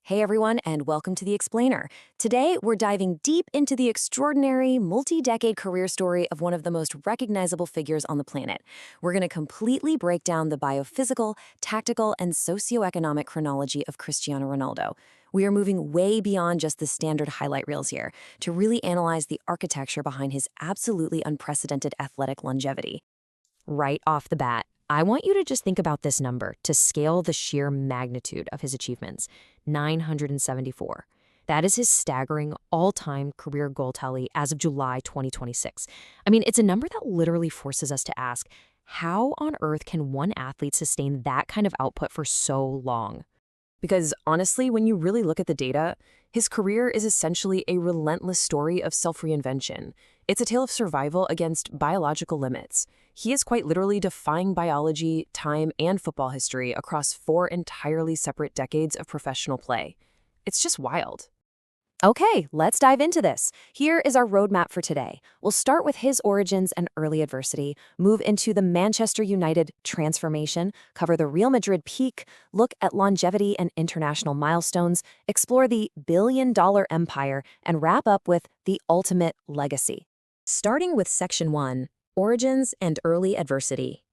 Hey everyone, and welcome to The Explainer. Today, we're diving deep into the extraordinary, multi-decade career story of one of the most recognizable figures on the planet. We're going to completely break down the biophysical, tactical, and socioeconomic chronology of Cristiano Ronaldo. We are moving way beyond just the standard highlight reels here to really analyze the architecture behind his absolutely unprecedented athletic longevity. Right off the bat, I want you to just think about this number to scale the sheer magnitude of his achievements, 974. That is his staggering all-time career goal tally as of July 2026. I mean, it's a number that literally forces us to ask, how on earth can one athlete sustain that kind of output for so long? Because honestly, when you really look at the data, his career is essentially a relentless story of self-reinvention. It's a tale of survival against biological limits. He is quite literally defying biology, time, and football history across 4 entirely separate decades of professional play. It's just wild. Okay, let's dive into this. Here is our roadmap for today. We'll start with his origins and early adversity, move into the Manchester United transformation, cover the Real Madrid peak, look at longevity and international milestones, explore the billion-dollar empire, and wrap up with the ultimate legacy. Starting with Section 1, Origins and Early Adversity.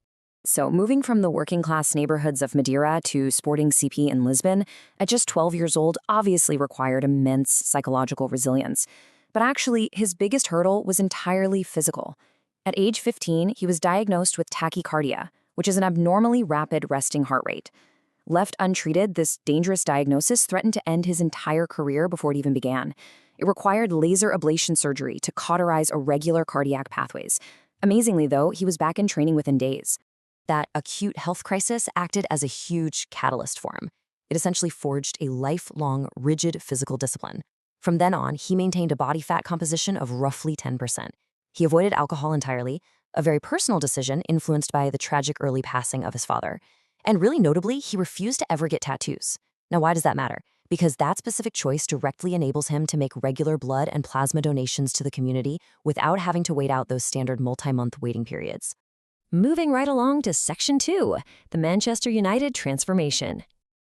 So moving from the working-class neighborhoods of Madeira to sporting CP in Lisbon, at just 12 years old obviously required immense psychological resilience. But actually, his biggest hurdle was entirely physical. At age 15, he was diagnosed with tachycardia, which is an abnormally rapid resting heart rate. Left untreated, this dangerous diagnosis threatened to end his entire career before it even began. It required laser ablation surgery to cauterize irregular cardiac pathways. Amazingly, though, he was back in training within days. That acute health crisis acted as a huge catalyst for him. It essentially forged a lifelong, rigid physical discipline. From then on, he maintained a body fat composition of roughly 10%. He avoided alcohol entirely, a very personal decision influenced by the tragic early passing of his father. And really notably, he refused to ever get tattoos. Now, why does that matter? Because that specific choice directly enables him to make regular blood and plasma donations to the community without having to wait out those standard multi-month waiting periods. Moving right along to Section 2, the Manchester United transformation.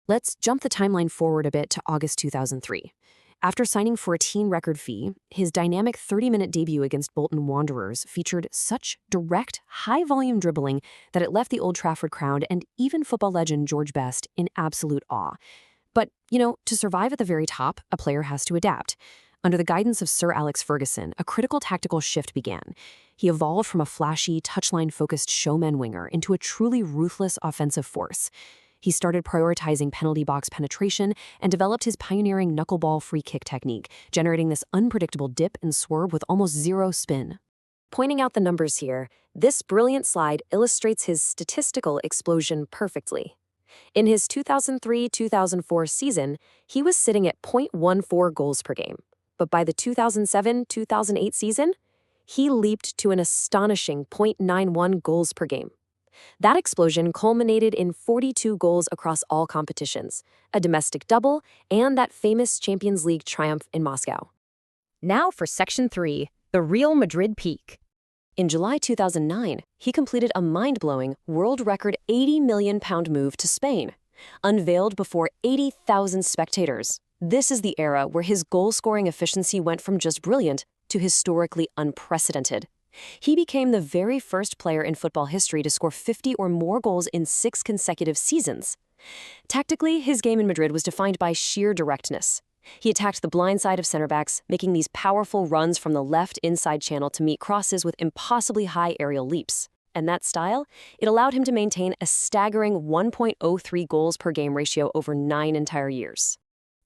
Let's jump the timeline forward a bit to August 2003. After signing for a team record fee, his dynamic 30-minute debut against Bolton Wanderers featured such direct, high-volume dribbling that it left the Old Trafford crowd and even football legend George Best in absolute awe. But, to survive at the very top, a player has to adapt. Under the guidance of Sir Alex Ferguson, a critical tactical shift began. He evolved from a flashy, touchline-focused showman winger into a truly ruthless offensive force. He started prioritizing penalty box penetration and developed his pioneering knuckleball free kick technique, generating this unpredictable dip and swerve with almost zero spin. Pointing out the numbers here, this brilliant slide illustrates his statistical explosion perfectly. In his 2003-2004 season, he was sitting at 0.14 goals per game. But by the 2007-2008 season, he leaped to an astonishing 0.91 goals per game. That explosion culminated in 42 goals across all competitions, a domestic double, and that famous Champions League triumph in Moscow. Now for Section 3, the Real Madrid peak. In July 2009, he completed a mind-blowing, world-record £80 million move to Spain, unveiled before 80,000 spectators. This is the era where his goal-scoring efficiency went from just brilliant to historically unprecedented. He became the very first player in football history to score 50 or more goals in 6 consecutive seasons. Tactically, his game in Madrid was defined by sheer directness. He attacked the blind side of center-backs, making these powerful runs from the left inside channel to meet crosses with impossibly high aerial leaps. And that style, it allowed him to maintain a staggering 1.03 goals per game ratio over 9 entire years.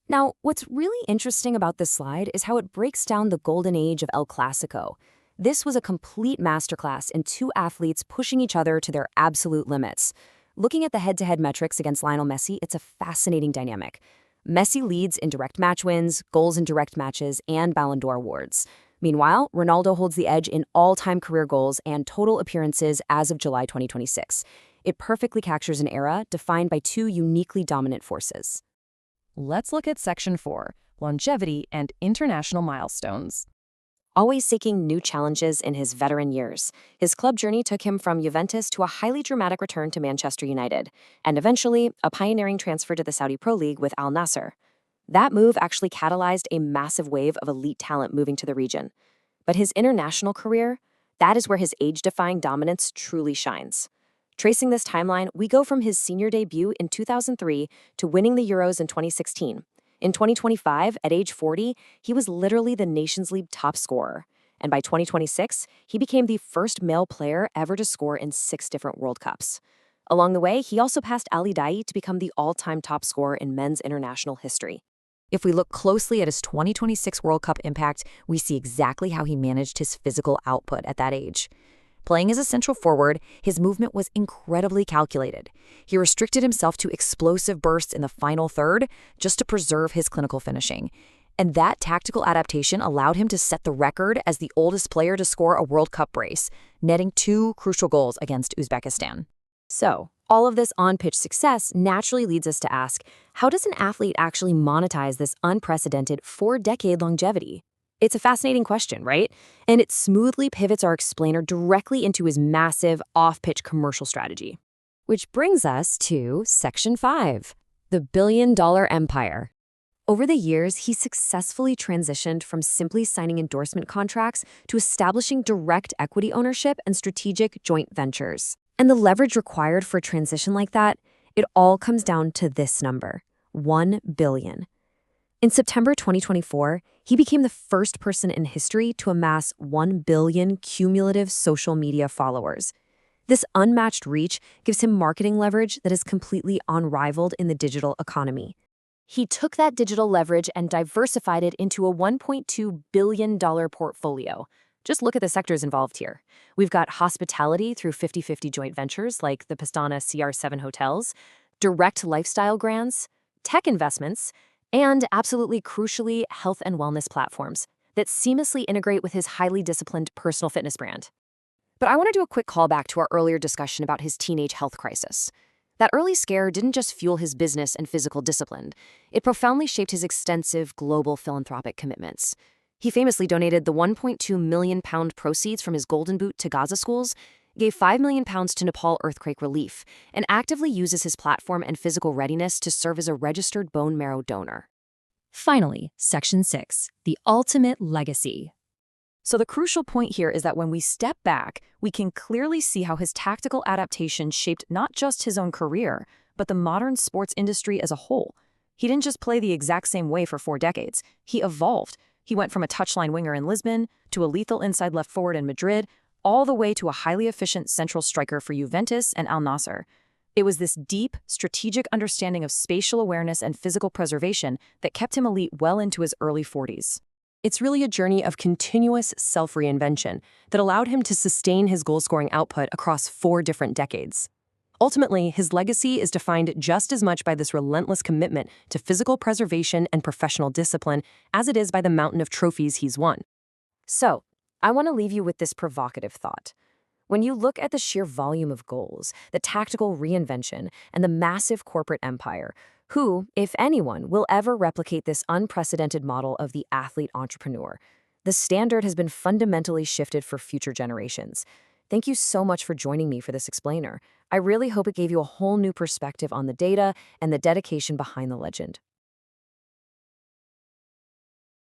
Now, what's really interesting about this slide is how it breaks down the golden age of El Clasico. This was a complete masterclass in 2 athletes pushing each other to their absolute limits. Looking at the head-to-head metrics against Lionel Messi, it's a fascinating dynamic. Messi leads in direct match wins, goals in direct matches, and Ballon d'Or awards. Meanwhile, Ronaldo holds the edge in all-time career goals and total appearances as of July 2026. It perfectly captures an era defined by 2 uniquely dominant forces. Let's look at Section 4, longevity and international milestones. Always seeking new challenges in his veteran years, his club journey took him from Juventus to a highly dramatic return to Manchester United, and eventually a pioneering transfer to the Saudi Pro League with Al Nassr. That move actually catalyzed a massive wave of elite talent moving to the region. But his international career, that is where his age-defying dominance truly shines. Tracing this timeline, we go from his senior debut in 2003 to winning the Euros in 2016. In 2025, at age 40, he was literally the Nations League top scorer. And by 2026, he became the first male player ever to score in 6 different World Cups. Along the way, he also passed Ali Daei to become the all-time top scorer in men's international history. If we look closely at his 2026 World Cup impact, we see exactly how he managed his physical output at that age. Playing as a central forward, his movement was incredibly calculated. He restricted himself to explosive bursts in the final third just to preserve his clinical finishing. And that tactical adaptation allowed him to set the record as the oldest player to score a World Cup brace, netting 2 crucial goals against Uzbekistan. So, all of this on-pitch success naturally leads us to ask, how does an athlete actually monetize this unprecedented 4-decade longevity? It's a fascinating question, right? And it smoothly pivots our explainer directly into his massive off-pitch commercial strategy. Which brings us to Section 5, the billion-dollar empire. Over the years, he successfully transitioned from simply signing endorsement contracts to establishing direct equity ownership and strategic joint ventures. And the leverage required for a transition like that, it all comes down to this number, $1 billion. In September 2024, he became the first person in history to amass 1 billion cumulative social media followers. This unmatched reach gives him marketing leverage that is completely unrivaled in the digital economy. He took that digital leverage and diversified it into a $1.2 billion portfolio. Just look at the sectors involved here. We've got hospitality through 50-50 joint ventures like the Pastana CR7 hotels, direct lifestyle grants, tech investments, and absolutely crucially, health and wellness platforms that seamlessly integrate with his highly disciplined personal fitness brand. But I want to do a quick callback to our earlier discussion about his teenage health crisis. That early scare didn't just fuel his business and physical discipline, it profoundly shaped his extensive global philanthropic commitments. He famously donated the £1.2 million proceeds from his Golden Boot to Gaza schools, gave £5 million to Nepal earthquake relief, and actively uses his platform and physical readiness to serve as a registered bone marrow donor. Finally, Section 6, the ultimate legacy. So the crucial point here is that when we step back, we can clearly see how his tactical adaptation shaped not just his own career, but the modern sports industry as a whole. He didn't just play the exact same way for 4 decades. He evolved. He went from a touchline winger in Lisbon to a lethal inside left forward in Madrid, all the way to a highly efficient central striker for Juventus and Al Nassr. It was this deep, strategic understanding of spatial awareness and physical preservation that kept him elite well into his early 40s. It's really a journey of continuous self-reinvention that allowed him to sustain his goal-scoring output across 4 different decades. Ultimately, his legacy is defined just as much by this relentless commitment to physical preservation and professional discipline as it is by the mountain of trophies he's won. So, I want to leave you with this provocative thought. When you look at the sheer volume of goals, the tactical reinvention, and the massive corporate empire, who, if anyone, will ever replicate this unprecedented model of the athlete-entrepreneur? The standard has been fundamentally shifted for future generations. Thank you so much for joining me for this explainer. I really hope it gave you a whole new perspective on the data and the dedication behind the legend.